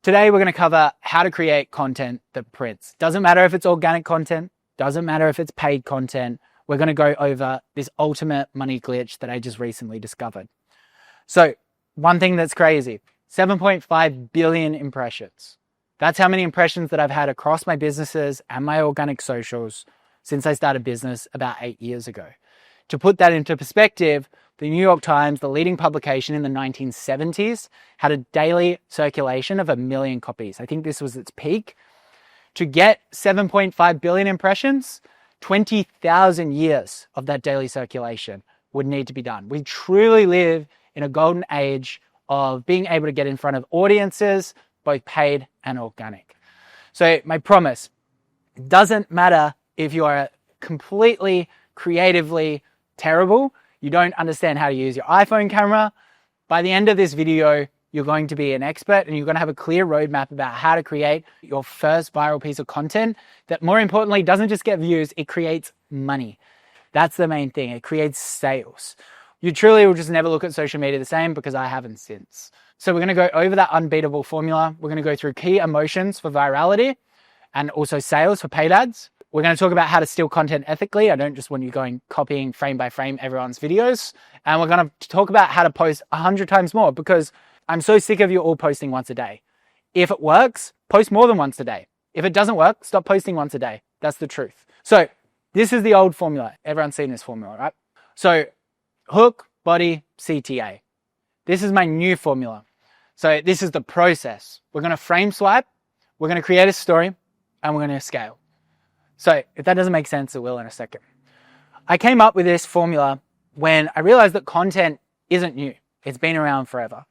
Today, we're going to cover how to create content that prints. Doesn't matter if it's organic content, doesn't matter if it's paid content. We're going to go over this ultimate money glitch that I just recently discovered. So one thing that's crazy, 7.5 billion impressions. That's how many impressions that I've had across my businesses and my organic socials since I started business about 8 years ago. To put that into perspective, the New York Times, the leading publication in the 1970s, had a daily circulation of 1 million copies. I think this was its peak. To get 7.5 billion impressions, 20,000 years of that daily circulation would need to be done. We truly live in a golden age of being able to get in front of audiences, both paid and organic. So my promise, it doesn't matter if you are completely creatively terrible, you don't understand how to use your iPhone camera. By the end of this video, you're going to be an expert and you're going to have a clear roadmap about how to create your first viral piece of content that, more importantly, doesn't just get views, it creates money. That's the main thing. It creates sales. You truly will just never look at social media the same, because I haven't since. So we're going to go over that unbeatable formula. We're going to go through key emotions for virality and also sales for paid ads. We're going to talk about how to steal content ethically. I don't just want you going copying frame by frame everyone's videos. And we're going to talk about how to post 100 times more, because I'm so sick of you all posting once a day. If it works, post more than once a day. If it doesn't work, stop posting once a day. That's the truth. So this is the old formula. Everyone's seen this formula, right? So hook, body, CTA. This is my new formula. So this is the process. We're going to frame swipe, we're going to create a story, and we're going to scale. So if that doesn't make sense, it will in a second. I came up with this formula when I realized that content isn't new. It's been around forever.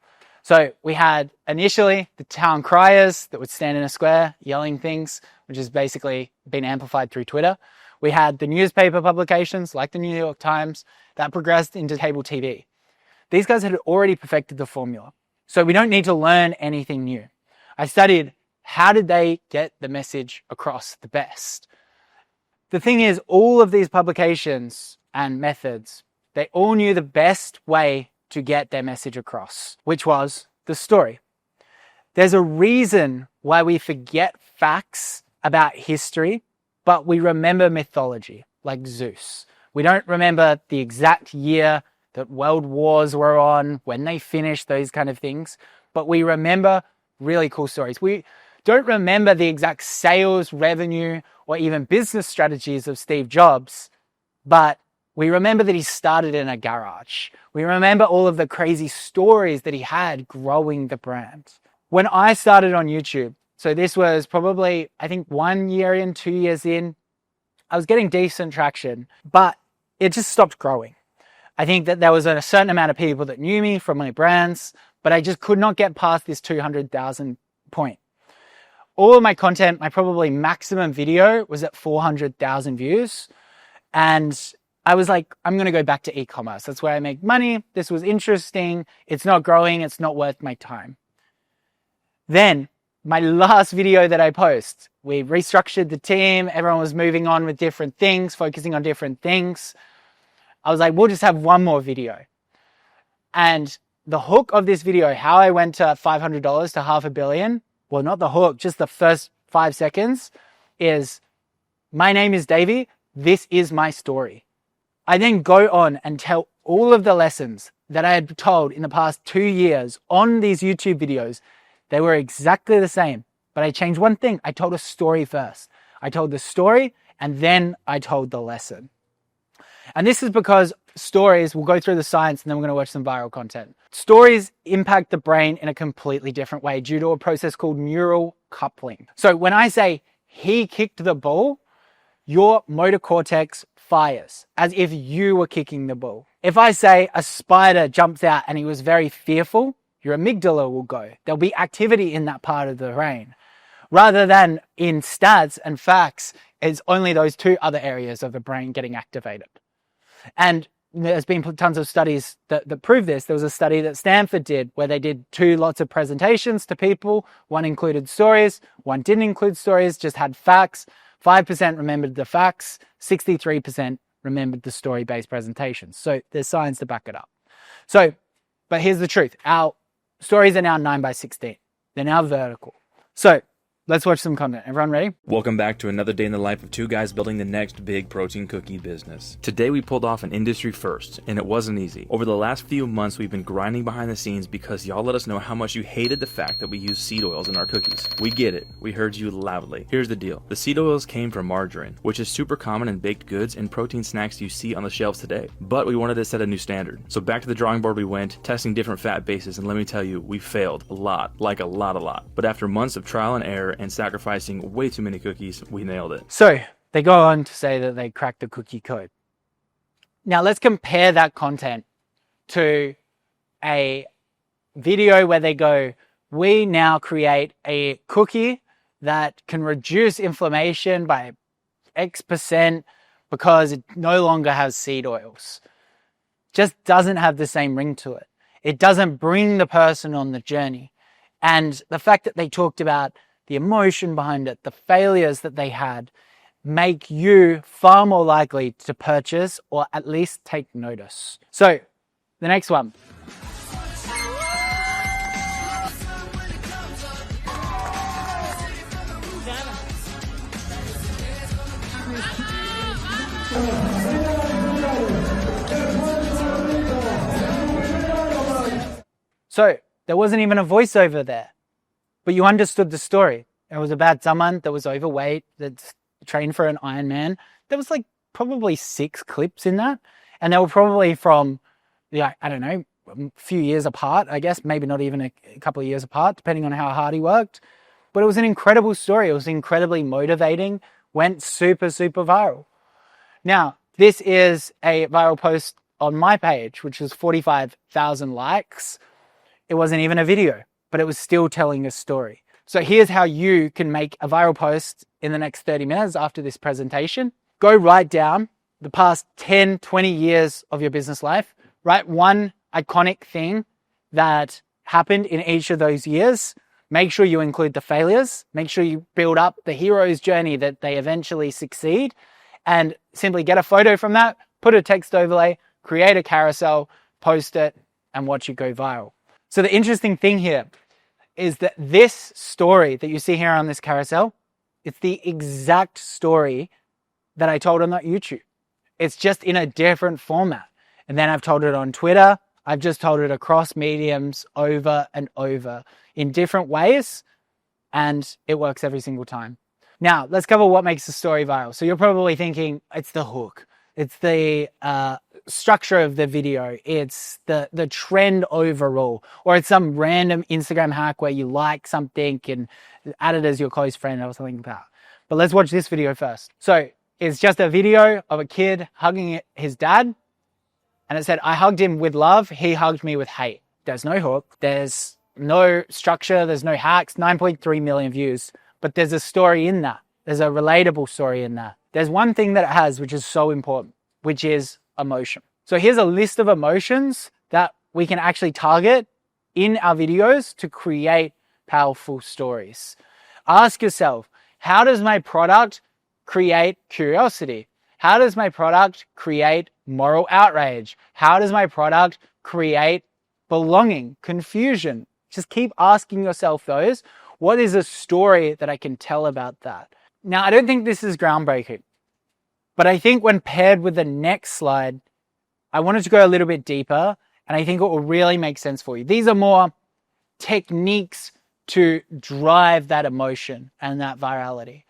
So we had initially the town criers that would stand in a square yelling things, which has basically been amplified through Twitter. We had the newspaper publications like the New York Times that progressed into cable TV. These guys had already perfected the formula. So we don't need to learn anything new. I studied how did they get the message across the best. The thing is, all of these publications and methods, they all knew the best way to get their message across, which was the story. There's a reason why we forget facts about history, but we remember mythology, like Zeus. We don't remember the exact year that world wars were on, when they finished, those kind of things, but we remember really cool stories. We don't remember the exact sales, revenue, or even business strategies of Steve Jobs, but we remember that he started in a garage. We remember all of the crazy stories that he had growing the brand. When I started on YouTube, so this was probably, I think 1 year in, 2 years in, I was getting decent traction, but it just stopped growing. I think that there was a certain amount of people that knew me from my brands, but I just could not get past this 200,000 point. All of my content, my probably maximum video was at 400,000 views. And I was like, I'm going to go back to e-commerce. That's where I make money. This was interesting. It's not growing. It's not worth my time. Then my last video that I post, we restructured the team. Everyone was moving on with different things, focusing on different things. I was like, we'll just have one more video. And the hook of this video, how I went to $500 to $500 million, well, not the hook, just the first 5 seconds is, my name is Davie. This is my story. I then go on and tell all of the lessons that I had told in the past 2 years on these YouTube videos. They were exactly the same, but I changed one thing. I told a story first. I told the story and then I told the lesson. And this is because stories, we'll go through the science and then we're going to watch some viral content. Stories impact the brain in a completely different way due to a process called neural coupling. So when I say he kicked the ball, your motor cortex fires as if you were kicking the ball. If I say a spider jumps out and he was very fearful, your amygdala will go. There'll be activity in that part of the brain. Rather than in stats and facts, it's only those two other areas of the brain getting activated. And there's been tons of studies that prove this. There was a study that Stanford did where they did 2 lots of presentations to people. One included stories, one didn't include stories, just had facts. 5% remembered the facts, 63% remembered the story-based presentations. So there's science to back it up. So, but here's the truth. Our stories are now 9 by 16. They're now vertical. So let's watch some content. Everyone ready? Welcome back to another day in the life of two guys building the next big protein cookie business. Today we pulled off an industry first, and it wasn't easy. Over the last few months we've been grinding behind the scenes because y'all let us know how much you hated the fact that we use seed oils in our cookies. We get it. We heard you loudly. Here's the deal. The seed oils came from margarine, which is super common in baked goods and protein snacks you see on the shelves today. But we wanted to set a new standard. So back to the drawing board we went, testing different fat bases, and let me tell you, we failed a lot. Like a lot. But after months of trial and error and sacrificing way too many cookies, we nailed it. So they go on to say that they cracked the cookie code. Now let's compare that content to a video where they go, we now create a cookie that can reduce inflammation by X% because it no longer has seed oils. Just doesn't have the same ring to it. It doesn't bring the person on the journey. And the fact that they talked about the emotion behind it, the failures that they had, make you far more likely to purchase or at least take notice. So the next one. So there wasn't even a voiceover there, but you understood the story. It was about someone that was overweight, that's trained for an Ironman. There was like probably 6 clips in that. And they were probably from, I don't know, a few years apart, I guess, maybe not even a couple of years apart, depending on how hard he worked. But it was an incredible story. It was incredibly motivating, went super viral. Now, this is a viral post on my page, which was 45,000 likes. It wasn't even a video, but it was still telling a story. So here's how you can make a viral post in the next 30 minutes after this presentation. Go write down the past 10, 20 years of your business life. Write one iconic thing that happened in each of those years. Make sure you include the failures. Make sure you build up the hero's journey that they eventually succeed. And simply get a photo from that, put a text overlay, create a carousel, post it, and watch it go viral. So the interesting thing here is that this story that you see here on this carousel, it's the exact story that I told on that YouTube. It's just in a different format. And then I've told it on Twitter. I've just told it across mediums over and over in different ways. And it works every single time. Now, let's cover what makes the story viral. So you're probably thinking it's the hook. It's the structure of the video. It's the trend overall. Or it's some random Instagram hack where you like something and add it as your close friend or something like that. But let's watch this video first. So it's just a video of a kid hugging his dad. And it said, I hugged him with love. He hugged me with hate. There's no hook. There's no structure. There's no hacks. 9.3 million views. But there's a story in that. There's a relatable story in that. There's one thing that it has, which is so important, which is emotion. So here's a list of emotions that we can actually target in our videos to create powerful stories. Ask yourself, how does my product create curiosity? How does my product create moral outrage? How does my product create belonging, confusion? Just keep asking yourself those. What is a story that I can tell about that? Now, I don't think this is groundbreaking, but I think when paired with the next slide, I wanted to go a little bit deeper, and I think it will really make sense for you. These are more techniques to drive that emotion and that virality.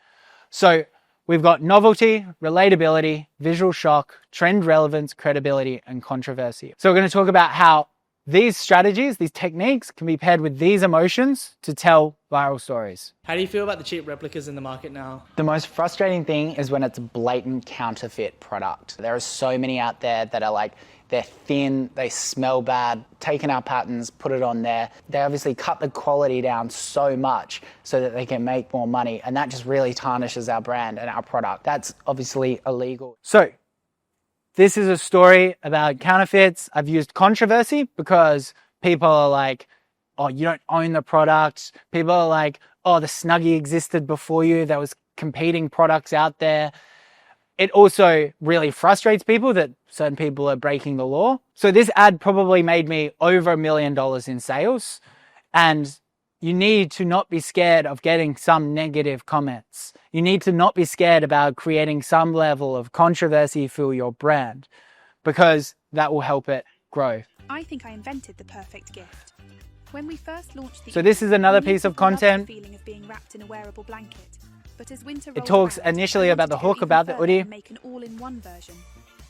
So we've got novelty, relatability, visual shock, trend relevance, credibility, and controversy. So we're going to talk about how these strategies, these techniques can be paired with these emotions to tell viral stories. How do you feel about the cheap replicas in the market now? The most frustrating thing is when it's a blatant counterfeit product. There are so many out there that are like, they're thin, they smell bad, taken our patterns, put it on there. They obviously cut the quality down so much so that they can make more money. And that just really tarnishes our brand and our product. That's obviously illegal. So this is a story about counterfeits. I've used controversy because people are like, oh, you don't own the product. People are like, oh, the Snuggie existed before you. There was competing products out there. It also really frustrates people that certain people are breaking the law. So this ad probably made me over $1 million in sales. And you need to not be scared of getting some negative comments. You need to not be scared about creating some level of controversy for your brand, because that will help it grow. I think I invented the perfect gift. When we first launched the So this is another we knew piece of people loved the content. feeling of being wrapped in a wearable blanket. But as winter It rolled talks around, initially I about the wanted to go hook, even about the further Oodie. and make an all-in-one version,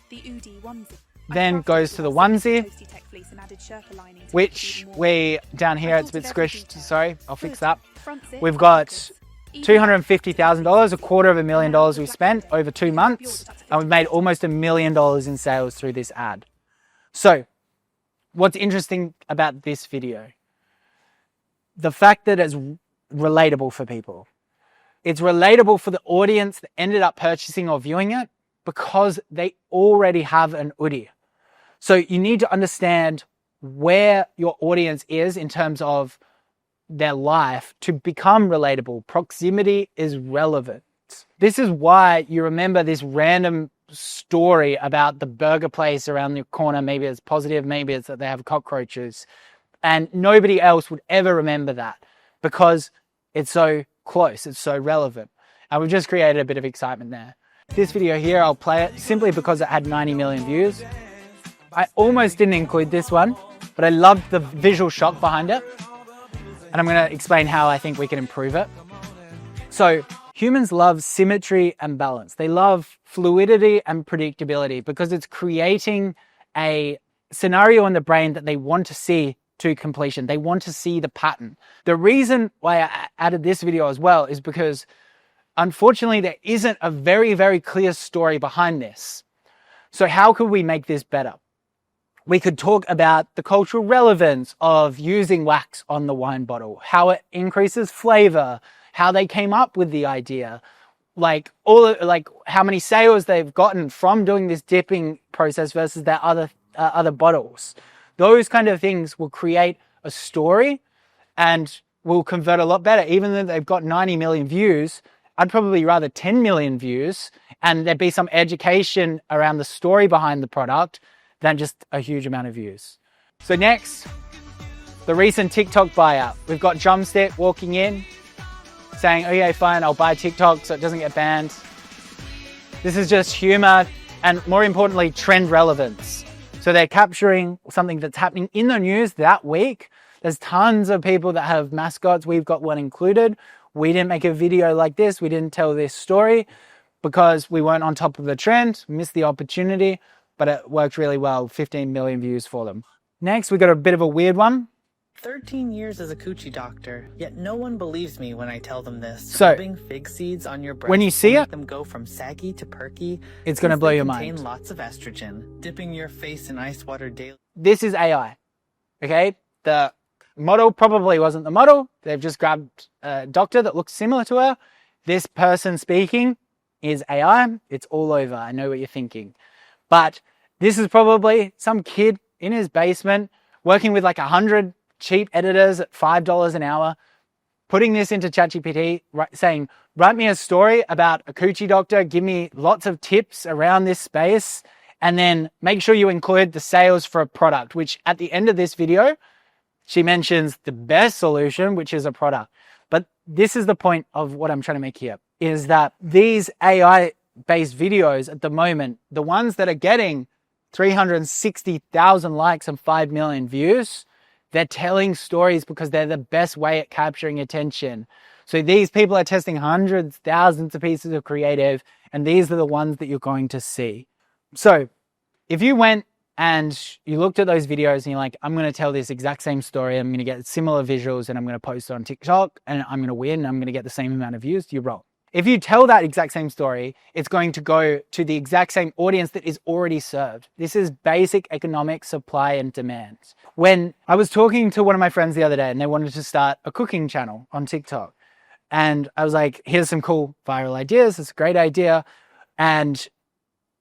the Oodie onesie. I Then crafted goes it to the with our onesie, Toasty Tech fleece and added Sherpa lining to make it which even more we, down here, I it's a bit thought of every squished. detail. Sorry, I'll fix that. front zip, We've got pockets, even $250,000, $250,000 we spent over 2 months, and we've made 50%. almost $1 million in sales through this ad. So what's interesting about this video? The fact that it's relatable for people. It's relatable for the audience that ended up purchasing or viewing it because they already have an Oodie. So you need to understand where your audience is in terms of their life to become relatable. Proximity is relevant. This is why you remember this random story about the burger place around the corner. Maybe it's positive, maybe it's that they have cockroaches, and nobody else would ever remember that because it's so close, it's so relevant. And we've just created a bit of excitement there. This video here, I'll play it simply because it had 90 million views. I almost didn't include this one, but I loved the visual shock behind it. And I'm going to explain how I think we can improve it. So humans love symmetry and balance. They love fluidity and predictability because it's creating a scenario in the brain that they want to see to completion. They want to see the pattern. The reason why I added this video as well is because unfortunately there isn't a very, very clear story behind this. So how could we make this better? We could talk about the cultural relevance of using wax on the wine bottle, how it increases flavor, how they came up with the idea, like how many sales they've gotten from doing this dipping process versus their other bottles. Those kind of things will create a story and will convert a lot better. Even though they've got 90 million views, I'd probably rather 10 million views and there'd be some education around the story behind the product than just a huge amount of views. So next, the recent TikTok buyout. We've got Drumstick walking in saying, okay, fine, I'll buy TikTok so it doesn't get banned. This is just humor and more importantly, trend relevance. So they're capturing something that's happening in the news that week. There's tons of people that have mascots. We've got one included. We didn't make a video like this. We didn't tell this story because we weren't on top of the trend, missed the opportunity, but it worked really well. 15 million views for them. Next, we got a bit of a weird one. 13 years as a coochie doctor, yet no one believes me when I tell them this. So, rubbing fig seeds on your breast when you see will it, make them go from saggy to perky. It's going to blow your contain mind. lots of estrogen. Dipping your face in ice water daily. This is AI, okay? The model probably wasn't the model. They've just grabbed a doctor that looks similar to her. This person speaking is AI. It's all over. I know what you're thinking. But this is probably some kid in his basement working with like 100 cheap editors at $5 an hour, putting this into ChatGPT, saying, write me a story about a coochie doctor, give me lots of tips around this space, and then make sure you include the sales for a product, which at the end of this video, she mentions the best solution, which is a product. But this is the point of what I'm trying to make here, is that these AI-based videos at the moment, the ones that are getting 360,000 likes and 5 million views, they're telling stories because they're the best way at capturing attention. So these people are testing hundreds, thousands of pieces of creative, and these are the ones that you're going to see. So if you went and you looked at those videos and you're like, I'm going to tell this exact same story, I'm going to get similar visuals and I'm going to post it on TikTok and I'm going to win, I'm going to get the same amount of views, you're wrong. If you tell that exact same story, it's going to go to the exact same audience that is already served. This is basic economic supply and demand. When I was talking to one of my friends the other day and they wanted to start a cooking channel on TikTok, and I was like, here's some cool viral ideas. It's a great idea. And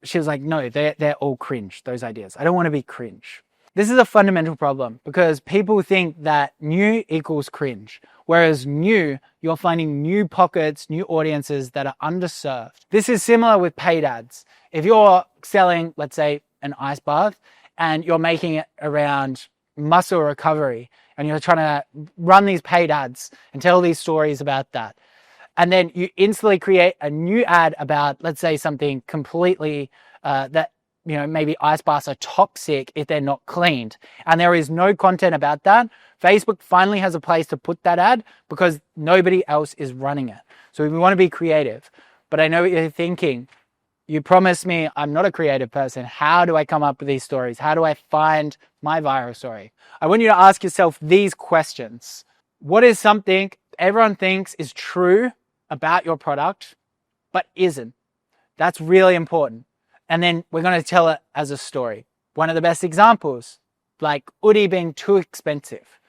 she was like, no, they're all cringe, those ideas. I don't want to be cringe. This is a fundamental problem because people think that new equals cringe. Whereas new, you're finding new pockets, new audiences that are underserved. This is similar with paid ads. If you're selling, let's say, an ice bath and you're making it around muscle recovery and you're trying to run these paid ads and tell these stories about that. And then you instantly create a new ad about, let's say, something completely that, you know, maybe ice baths are toxic if they're not cleaned. And there is no content about that. Facebook finally has a place to put that ad because nobody else is running it. So we want to be creative. But I know what you're thinking. You promised me I'm not a creative person. How do I come up with these stories? How do I find my viral story? I want you to ask yourself these questions. What is something everyone thinks is true about your product, but isn't? That's really important. And then we're going to tell it as a story. One of the best examples, like Oodie being too expensive.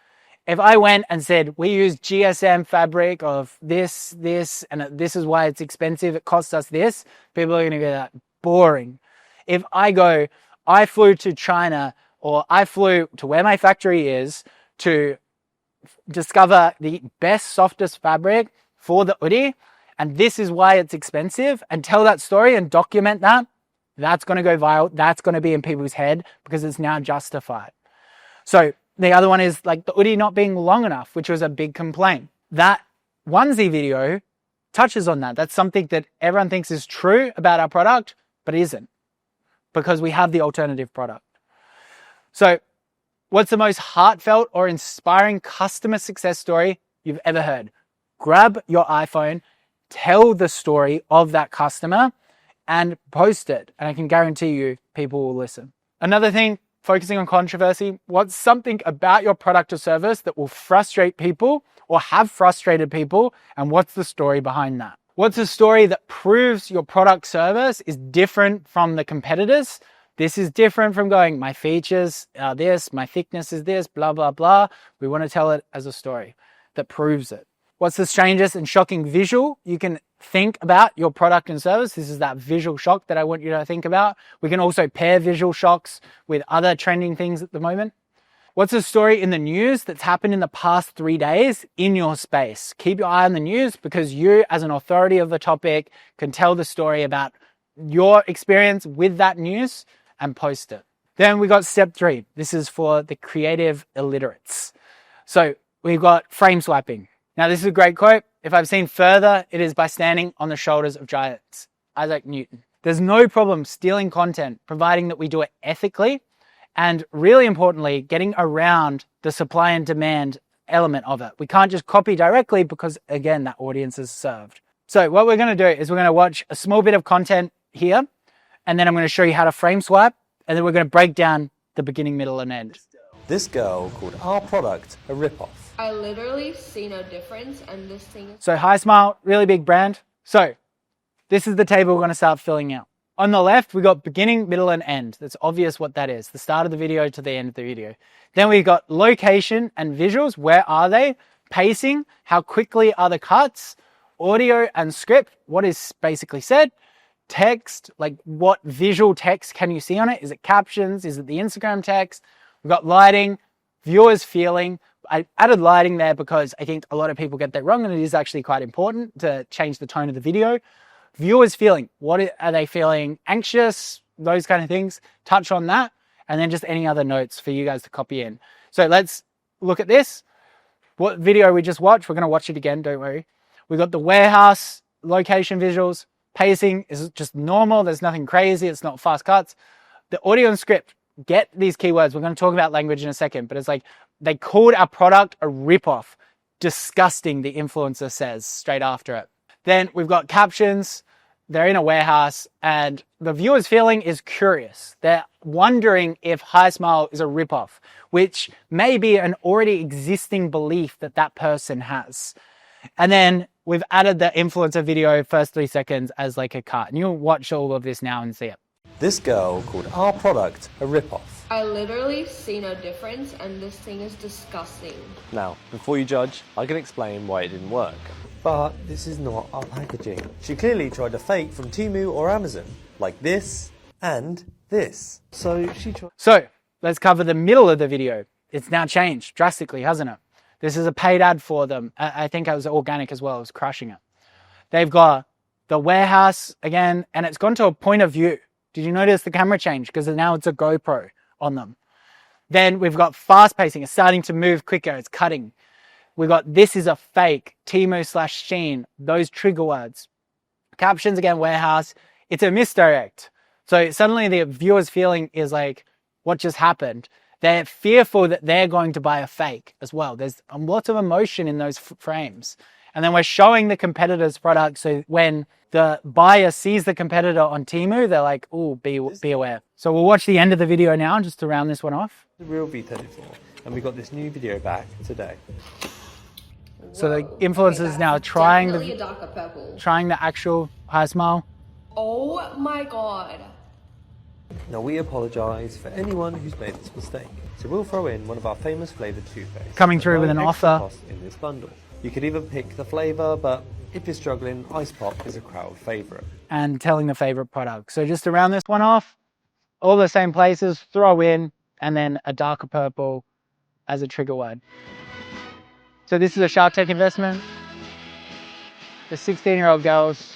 If I went and said, we use GSM fabric of this, and this is why it's expensive, it costs us this, people are going to go, that boring. If I go, I flew to China, or I flew to where my factory is to discover the best, softest fabric for the Oodie, and this is why it's expensive, and tell that story and document that, that's going to go viral. That's going to be in people's head because it's now justified. So the other one is like the Oodie not being long enough, which was a big complaint. That onesie video touches on that. That's something that everyone thinks is true about our product, but isn't, because we have the alternative product. So what's the most heartfelt or inspiring customer success story you've ever heard? Grab your iPhone, tell the story of that customer and post it. And I can guarantee you people will listen. Another thing, focusing on controversy, what's something about your product or service that will frustrate people or have frustrated people? And what's the story behind that? What's a story that proves your product service is different from the competitors? This is different from going, my features are this, my thickness is this, blah, blah, blah. We want to tell it as a story that proves it. What's the strangest and shocking visual you can think about your product and service? This is that visual shock that I want you to think about. We can also pair visual shocks with other trending things at the moment. What's a story in the news that's happened in the past 3 days in your space? Keep your eye on the news because you, as an authority of the topic, can tell the story about your experience with that news and post it. Then we got step 3. This is for the creative illiterates. So we've got frame swiping. Now, this is a great quote. If I've seen further, it is by standing on the shoulders of giants. Isaac Newton. There's no problem stealing content, providing that we do it ethically and, really importantly, getting around the supply and demand element of it. We can't just copy directly because, again, that audience is served. So what we're going to do is we're going to watch a small bit of content here, and then I'm going to show you how to frame swipe, and then we're going to break down the beginning, middle, and end. This girl called our product a ripoff. I literally see no difference, and this thing is... So High Smile, really big brand. So this is the table we're going to start filling out. On the left, we got beginning, middle, and end. That's obvious what that is. The start of the video to the end of the video. Then we got location and visuals. Where are they? Pacing. How quickly are the cuts? Audio and script. What is basically said? Text. Like what visual text can you see on it? Is it captions? Is it the Instagram text? We've got lighting, viewers feeling. I added lighting there because I think a lot of people get that wrong and it is actually quite important to change the tone of the video. Viewers feeling, what are they feeling? Anxious, those kind of things. Touch on that, and then just any other notes for you guys to copy in. So let's look at this. What video we just watched, we're going to watch it again, don't worry. We got the warehouse, location visuals, pacing is just normal. There's nothing crazy. It's not fast cuts. The audio and script, get these keywords. We're going to talk about language in a second, but it's like they called our product a ripoff. Disgusting, the influencer says straight after it. Then we've got captions. They're in a warehouse and the viewer's feeling is curious. They're wondering if High Smile is a ripoff, which may be an already existing belief that that person has. And then we've added the influencer video first 3 seconds as like a cut. And you'll watch all of this now and see it. This girl called our product a ripoff. I literally see no difference, and this thing is disgusting. Now, before you judge, I can explain why it didn't work. But this is not our packaging. She clearly tried to fake from Temu or Amazon, like this and this. So she tried... So let's cover the middle of the video. It's now changed drastically, hasn't it? This is a paid ad for them. I think it was organic as well. It was crushing it. They've got the warehouse again, and it's gone to a point of view. Did you notice the camera change? Because now it's a GoPro on them. Then we've got fast pacing. It's starting to move quicker. It's cutting. We've got this is a fake, Temu/Shein, those trigger words. Captions, again, warehouse. It's a misdirect. So suddenly the viewer's feeling is like, what just happened? They're fearful that they're going to buy a fake as well. There's lots of emotion in those frames. And then we're showing the competitor's product. So when the buyer sees the competitor on Temu, they're like, oh, be aware. So we'll watch the end of the video now just to round this one off. The real V34. And we got this new video back today. So the influencers now trying Definitely a darker purple. the actual high smile. Oh my god. Now we apologise for anyone who's made this mistake. So we'll throw in one of our famous flavoured toothpaste. Coming through with an No extra offer. cost in this bundle. You could even pick the flavour, but if you're struggling, Ice Pop is a crowd favourite. And telling the favorite product. So just to round this one off, all the same places, throw in, and then a darker purple as a trigger word. So this is a Shark Tank investment. The 16-year-old girls.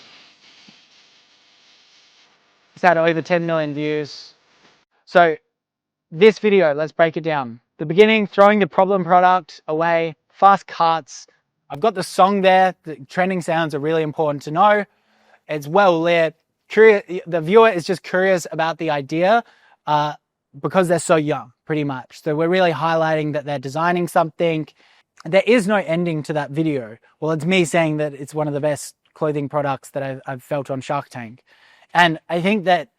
It's had over 10 million views. So this video, let's break it down. The beginning, throwing the problem product away, fast cuts. I've got the song there. The trending sounds are really important to know. It's well lit. The viewer is just curious about the idea because they're so young, pretty much. So we're really highlighting that they're designing something. There is no ending to that video. Well, it's me saying that it's one of the best clothing products that I've felt on Shark Tank. And I think that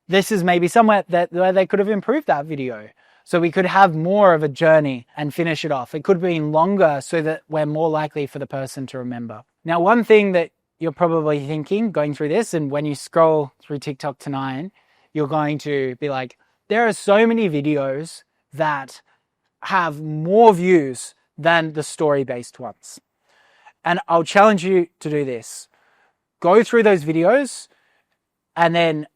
this is maybe somewhere where they could have improved that video. So we could have more of a journey and finish it off. It could have been longer so that we're more likely for the person to remember. Now, one thing that you're probably thinking going through this, and when you scroll through TikTok tonight, you're going to be like, there are so many videos that have more views than the story-based ones. And I'll challenge you to do this. Go through those videos and then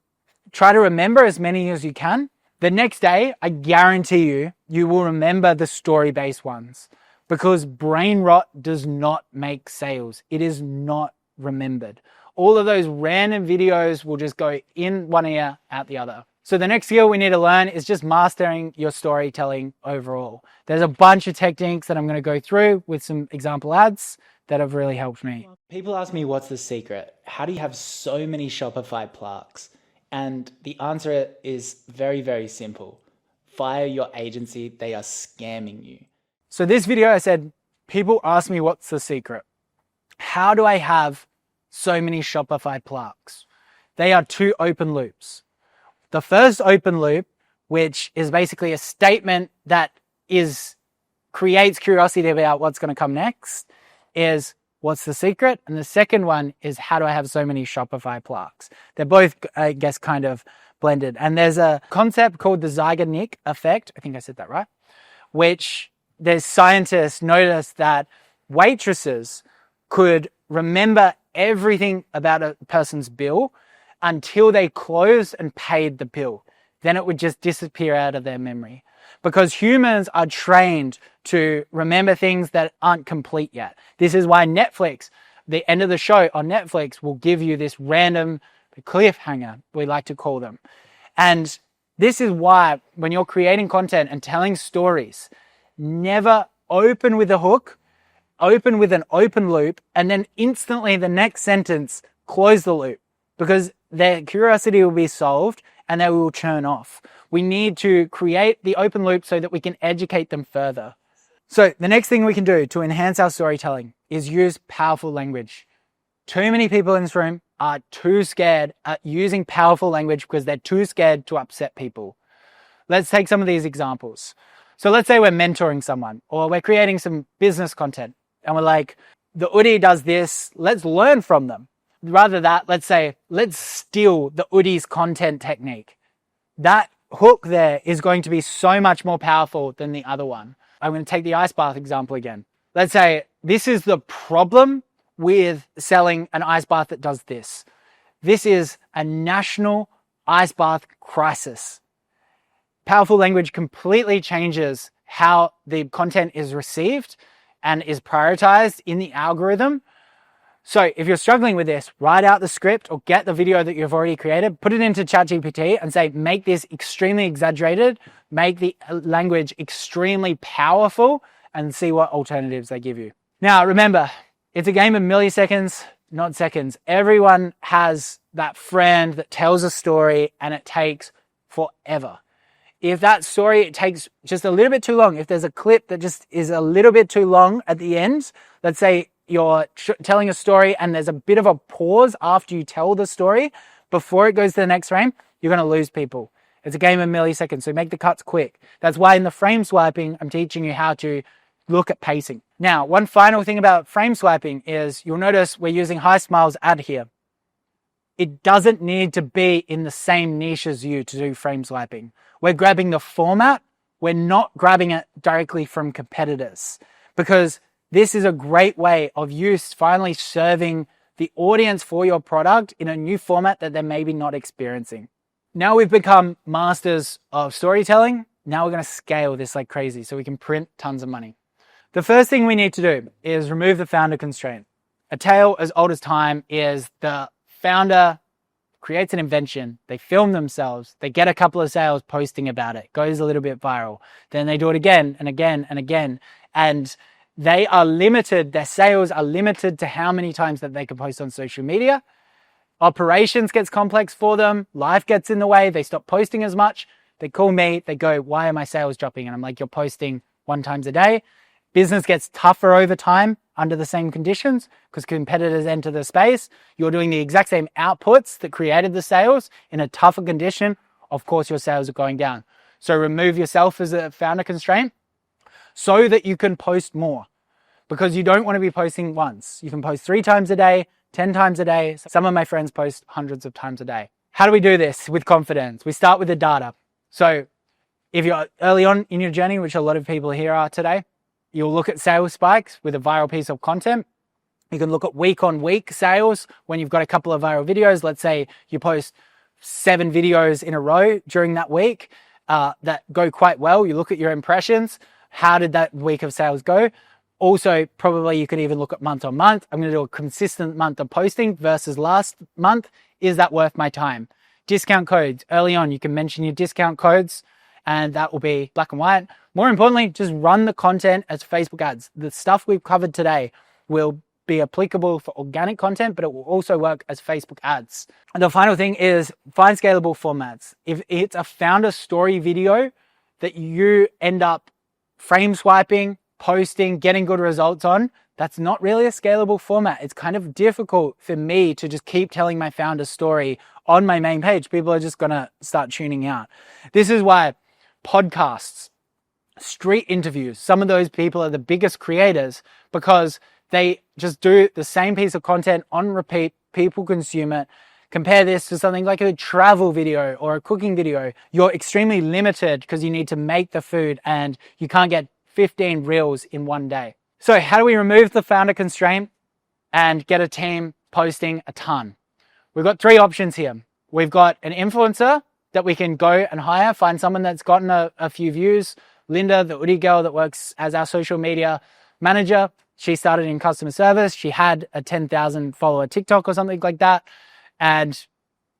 try to remember as many as you can. The next day, I guarantee you will remember the story-based ones because brain rot does not make sales. It is not remembered. All of those random videos will just go in one ear, out the other. So the next skill we need to learn is just mastering your storytelling overall. There's a bunch of techniques that I'm going to go through with some example ads that have really helped me. People ask me, what's the secret? How do you have so many Shopify plaques? And the answer is very, very simple. Fire your agency. They are scamming you. So this video, I said, people ask me what's the secret. How do I have so many Shopify plaques? They are two open loops. The first open loop, which is basically a statement that creates curiosity about what's going to come next, is what's the secret? And the second one is how do I have so many Shopify plaques? They're both, I guess, kind of blended. And there's a concept called the Zeigarnik effect. I think I said that right. Which there's scientists noticed that waitresses could remember everything about a person's bill until they closed and paid the bill. Then it would just disappear out of their memory. Because humans are trained to remember things that aren't complete yet. This is why Netflix, the end of the show on Netflix, will give you this random cliffhanger, we like to call them. And this is why when you're creating content and telling stories, never open with a hook, open with an open loop, and then instantly the next sentence, close the loop. Because their curiosity will be solved and they will churn off. We need to create the open loop so that we can educate them further. So the next thing we can do to enhance our storytelling is use powerful language. Too many people in this room are too scared at using powerful language because they're too scared to upset people. Let's take some of these examples. So let's say we're mentoring someone or we're creating some business content and we're like, the Oodie does this, let's learn from them. Rather that, let's say, let's steal the Oodie's content technique. That hook there is going to be so much more powerful than the other one. I'm going to take the ice bath example again. Let's say this is the problem with selling an ice bath that does this. This is a national ice bath crisis. Powerful language completely changes how the content is received and is prioritized in the algorithm. So if you're struggling with this, write out the script or get the video that you've already created, put it into ChatGPT and say, make this extremely exaggerated, make the language extremely powerful, and see what alternatives they give you. Now, remember, it's a game of milliseconds, not seconds. Everyone has that friend that tells a story and it takes forever. If that story, it takes just a little bit too long, if there's a clip that just is a little bit too long at the end, let's say you're telling a story and there's a bit of a pause after you tell the story before it goes to the next frame, you're going to lose people. It's a game of milliseconds, so make the cuts quick. That's why in the frame swiping, I'm teaching you how to look at pacing. Now, one final thing about frame swiping is you'll notice we're using High Smiles ad here. It doesn't need to be in the same niche as you to do frame swiping. We're grabbing the format. We're not grabbing it directly from competitors, because this is a great way of you finally serving the audience for your product in a new format that they're maybe not experiencing. Now we've become masters of storytelling. Now we're going to scale this like crazy so we can print tons of money. The first thing we need to do is remove the founder constraint. A tale as old as time is the founder creates an invention, they film themselves, they get a couple of sales posting about it, goes a little bit viral, then they do it again and again and again, and they are limited, their sales are limited to how many times that they can post on social media. Operations gets complex for them, life gets in the way, they stop posting as much. They call me, they go, why are my sales dropping? And I'm like, you're posting 1 time a day. Business gets tougher over time under the same conditions because competitors enter the space. You're doing the exact same outputs that created the sales in a tougher condition. Of course, your sales are going down. So remove yourself as a founder constraint so that you can post more, because you don't want to be posting once. You can post 3 times a day, 10 times a day. Some of my friends post hundreds of times a day. How do we do this with confidence? We start with the data. So if you're early on in your journey, which a lot of people here are today, you'll look at sales spikes with a viral piece of content. You can look at week-on-week sales when you've got a couple of viral videos. Let's say you post 7 videos in a row during that week that go quite well. You look at your impressions. How did that week of sales go? Also, probably you could even look at month on month. I'm going to do a consistent month of posting versus last month. Is that worth my time? Discount codes. Early on, you can mention your discount codes and that will be black and white. More importantly, just run the content as Facebook ads. The stuff we've covered today will be applicable for organic content, but it will also work as Facebook ads. And the final thing is find scalable formats. If it's a founder story video that you end up frame swiping, posting, getting good results on, that's not really a scalable format. It's kind of difficult for me to just keep telling my founder story on my main page. People are just going to start tuning out. This is why podcasts, street interviews, some of those people are the biggest creators because they just do the same piece of content on repeat. People consume it. Compare this to something like a travel video or a cooking video. You're extremely limited because you need to make the food and you can't get 15 reels in one day. So how do we remove the founder constraint and get a team posting a ton? We've got 3 options here. We've got an influencer that we can go and hire, find someone that's gotten a few views. Linda, the Oodie girl that works as our social media manager, she started in customer service. She had a 10,000 follower TikTok or something like that. And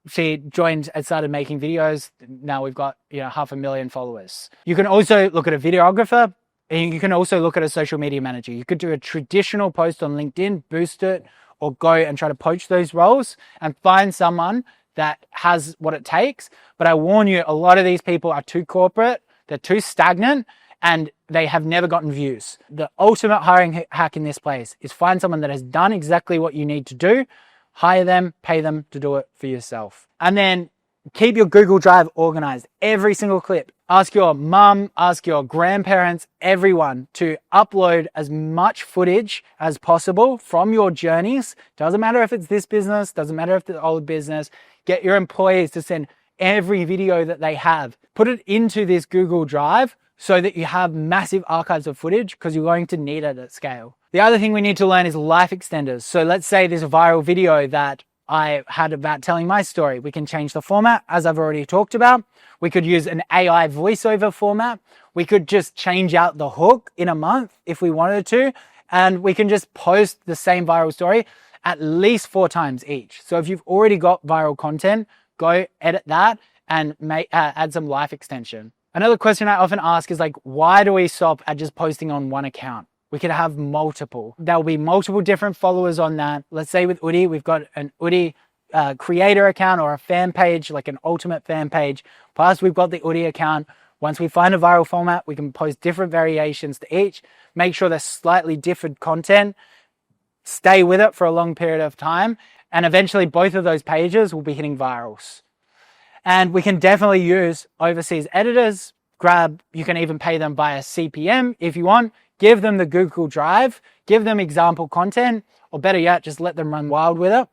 she joined and started making videos. Now we've got 500,000 followers. You can also look at a videographer, and you can also look at a social media manager. You could do a traditional post on LinkedIn, boost it, or go and try to poach those roles and find someone that has what it takes. But I warn you, a lot of these people are too corporate, they're too stagnant, and they have never gotten views. The ultimate hiring hack in this place is find someone that has done exactly what you need to do, hire them, pay them to do it for yourself. And then keep your Google Drive organized. Every single clip. Ask your mum, ask your grandparents, everyone to upload as much footage as possible from your journeys. Doesn't matter if it's this business, doesn't matter if it's the old business. Get your employees to send every video that they have. Put it into this Google Drive so that you have massive archives of footage because you're going to need it at scale. The other thing we need to learn is life extenders. So let's say there's a viral video that I had about telling my story. We can change the format, as I've already talked about. We could use an AI voiceover format. We could just change out the hook in a month if we wanted to, and we can just post the same viral story at least 4 times each. So if you've already got viral content, go edit that and add some life extension. Another question I often ask is like, why do we stop at just posting on one account? We could have multiple. There'll be multiple different followers on that. Let's say with Oodie, we've got an Oodie creator account or a fan page, like an ultimate fan page. Plus we've got the Oodie account. Once we find a viral format, we can post different variations to each, make sure they're slightly different content, stay with it for a long period of time, and eventually both of those pages will be hitting virals. And we can definitely use overseas editors. You can even pay them via CPM if you want. Give them the Google Drive, give them example content, or better yet, just let them run wild with it.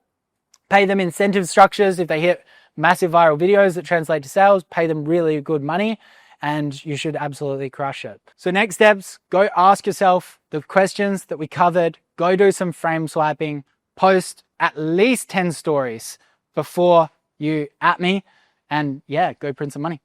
Pay them incentive structures if they hit massive viral videos that translate to sales, pay them really good money, and you should absolutely crush it. So next steps, go ask yourself the questions that we covered, go do some frame swiping, post at least 10 stories before you at me, and yeah, go print some money.